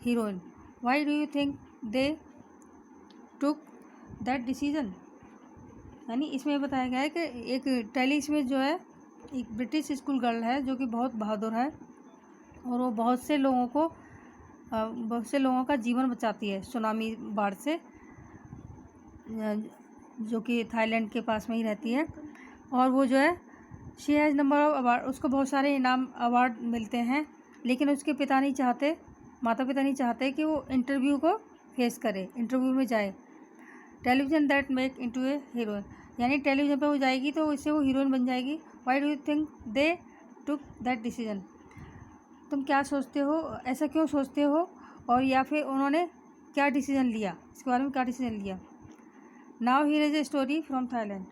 heroine. Why do you think they took that decision? यानी इसमें बताया गया है कि एक टैली इसमें जो है एक ब्रिटिश स्कूल गर्ल है जो कि बहुत बहादुर है और वो बहुत से लोगों का जीवन बचाती है सुनामी बाढ़ से, जो कि थाईलैंड के पास में ही रहती है। और वो जो है she has number of award, उसको बहुत सारे इनाम अवार्ड मिलते हैं, लेकिन उसके माता पिता नहीं चाहते कि वो इंटरव्यू को फेस करे, इंटरव्यू में जाए। Television that make into A heroine, यानी टेलीविज़न पे वो जाएगी तो इससे वो हीरोइन बन जाएगी। Why do you think they took that decision? तुम क्या सोचते हो, ऐसा क्यों सोचते हो, और या फिर उन्होंने क्या डिसीजन लिया, इसके बारे में क्या डिसीजन लिया। Now here is a story from Thailand.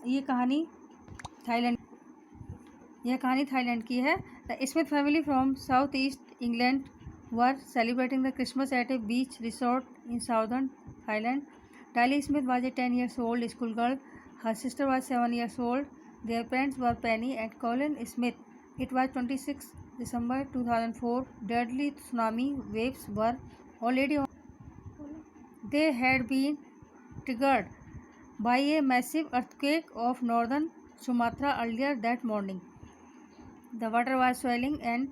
यह कहानी थाईलैंड की है। The Smith family from south east England were celebrating the Christmas at a beach resort in southern Thailand. Tylee Smith was a 10 years old schoolgirl. Her sister was 7 years old. Their parents were Penny and Colin Smith. It was 26 December 2004. Deadly tsunami waves were already on. They had been triggered by a massive earthquake of northern Sumatra earlier that morning. The water was swelling and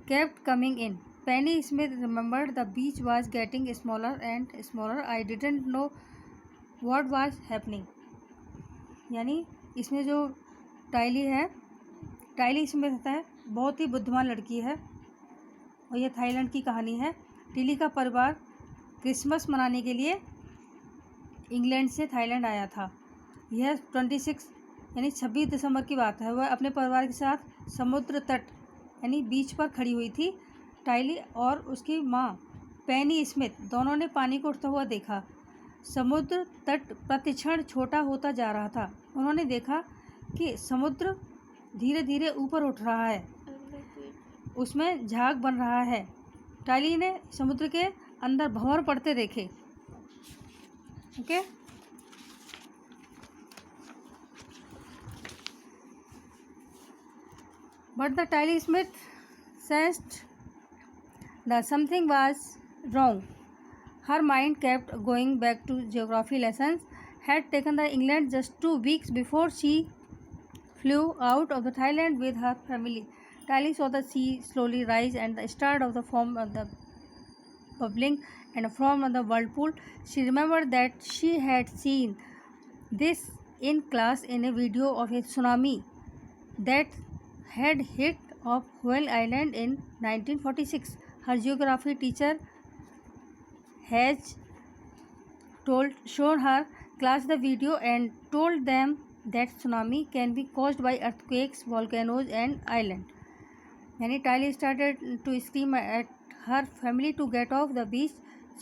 kept coming in. Penny Smith remembered the beach was getting smaller and smaller. I didn't know what was happening. यानी इसमें जो टाइली Smith है, बहुत ही बुद्धिमान लड़की है और यह थाईलैंड की कहानी है। टिली का परिवार क्रिसमस मनाने के लिए इंग्लैंड से थाईलैंड आया था। यह 26 दिसंबर की बात है। वह अपने परिवार के साथ समुद्र तट यानी बीच पर खड़ी हुई थी। टाइली और उसकी माँ पेनी स्मिथ दोनों ने पानी को उठता हुआ देखा। समुद्र तट प्रतिक्षण छोटा होता जा रहा था। उन्होंने देखा कि समुद्र धीरे धीरे ऊपर उठ रहा है, उसमें झाग बन रहा है। टाइली ने समुद्र के अंदर भंवर पड़ते देखे। Okay, but the Tiley Smith sensed that something was wrong. Her mind kept going back to geography lessons. Had taken the England just 2 weeks before she flew out of the Thailand with her family. Tylee saw the sea slowly rise and the start of the form of the bubbling and from the whirlpool. She remembered that she had seen this in class in a video of a tsunami that had hit of Whale Island in 1946. Her geography teacher has shown her class the video and told them that tsunami can be caused by earthquakes, volcanoes and island. यानी Tylee started to scream at her family to get off the beach.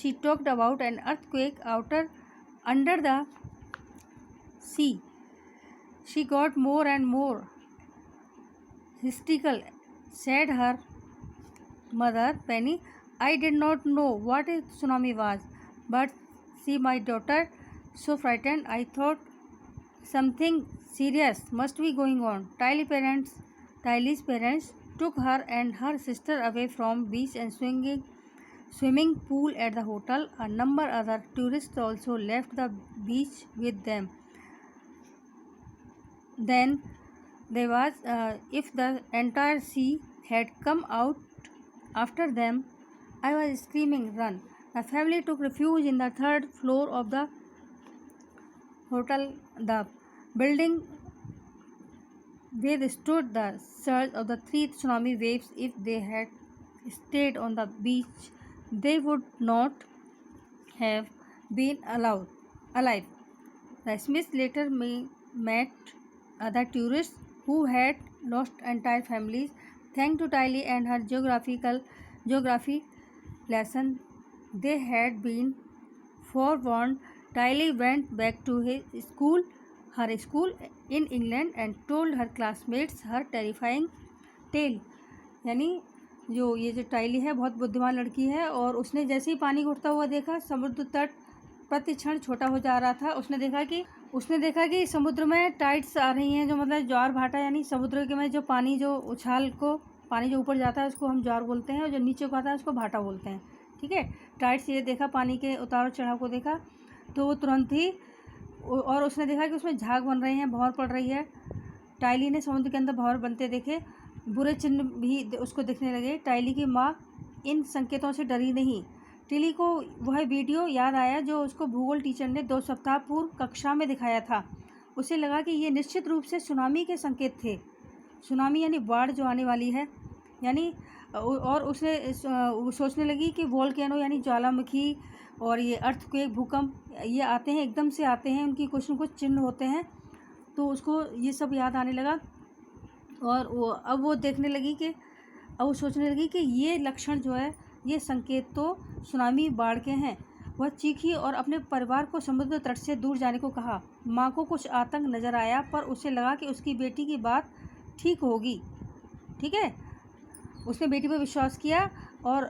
She talked about an earthquake under the sea. She got more and more hysterical, said her mother Penny. I did not know what a tsunami was, but see my daughter so frightened. I thought something serious must be going on. Tylie's parents took her and her sister away from beach and swimming pool at the hotel. A number of other tourists also left the beach with them. Then there was if the entire sea had come out after them. I was screaming, run. The family took refuge in the 3rd floor of the hotel. The building withstood the surge of the 3 tsunami waves. If they had stayed on the beach, they would not have been alive. The Smiths later met other tourists who had lost entire families. Thanks to Tylee and her geography lesson, they had been forewarned. Tylee went back to her school in England and told her classmates her terrifying tale. यानी जो टाइली है बहुत बुद्धिमान लड़की है और उसने जैसे ही पानी उठता हुआ देखा, समुद्र तट प्रतिक्षण छोटा हो जा रहा था। उसने देखा कि समुद्र में टाइड्स आ रही हैं, जो मतलब ज्वार भाटा यानी समुद्र के में जो पानी जो उछाल को पानी जो ऊपर जाता है उसको हम ज्वार बोलते हैं, और जो नीचे को आता है उसको भाटा बोलते हैं। ठीक है, टाइट से ये देखा, पानी के उतार चढ़ाव को देखा, तो वो तुरंत ही, और उसने देखा कि उसमें झाग बन रहे हैं, भंवर पड़ रही है। टाइली ने समुद्र के अंदर भंवर बनते देखे, बुरे चिन्ह भी उसको दिखने लगे। टाइली की माँ इन संकेतों से डरी नहीं। टिली को वह वीडियो याद आया जो उसको भूगोल टीचर ने 2 सप्ताह पूर्व कक्षा में दिखाया था। उसे लगा कि ये निश्चित रूप से सुनामी के संकेत थे। सुनामी यानी बाढ़ जो आने वाली है, यानी, और उसने सोचने लगी कि वोल्केनो यानी ज्वालामुखी और ये अर्थक्वेक, भूकंप, ये आते हैं, एकदम से आते हैं, उनकी कुछ न कुछ चिन्ह होते हैं। तो उसको ये सब याद आने लगा, और अब वो देखने लगी कि, अब वो सोचने लगी कि ये लक्षण जो है, ये संकेत तो सुनामी, बाढ़ के हैं। वह चीखी और अपने परिवार को समुद्र तट से दूर जाने को कहा। माँ को कुछ आतंक नजर आया, पर उसे लगा कि उसकी बेटी की बात ठीक होगी। ठीक है, उसने बेटी पर विश्वास किया, और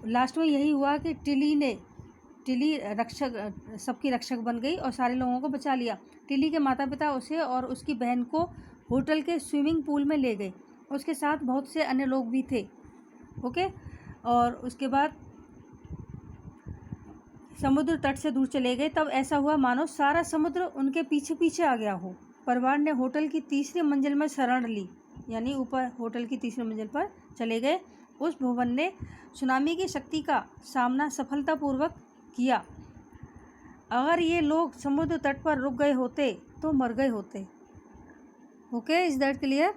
लास्ट में यही हुआ कि टिली रक्षक, सबकी रक्षक बन गई और सारे लोगों को बचा लिया। टिली के माता पिता उसे और उसकी बहन को होटल के स्विमिंग पूल में ले गए। उसके साथ बहुत से अन्य लोग भी थे। ओके, और उसके बाद समुद्र तट से दूर चले गए। तब ऐसा हुआ मानो सारा समुद्र उनके पीछे पीछे आ गया हो। परिवार ने होटल की 3री मंजिल में शरण ली, यानी ऊपर होटल की 3री मंजिल पर चले गए। उस भवन ने सुनामी की शक्ति का सामना सफलतापूर्वक किया। अगर ये लोग समुद्र तट पर रुक गए होते तो मर गए होते। Okay, is that clear?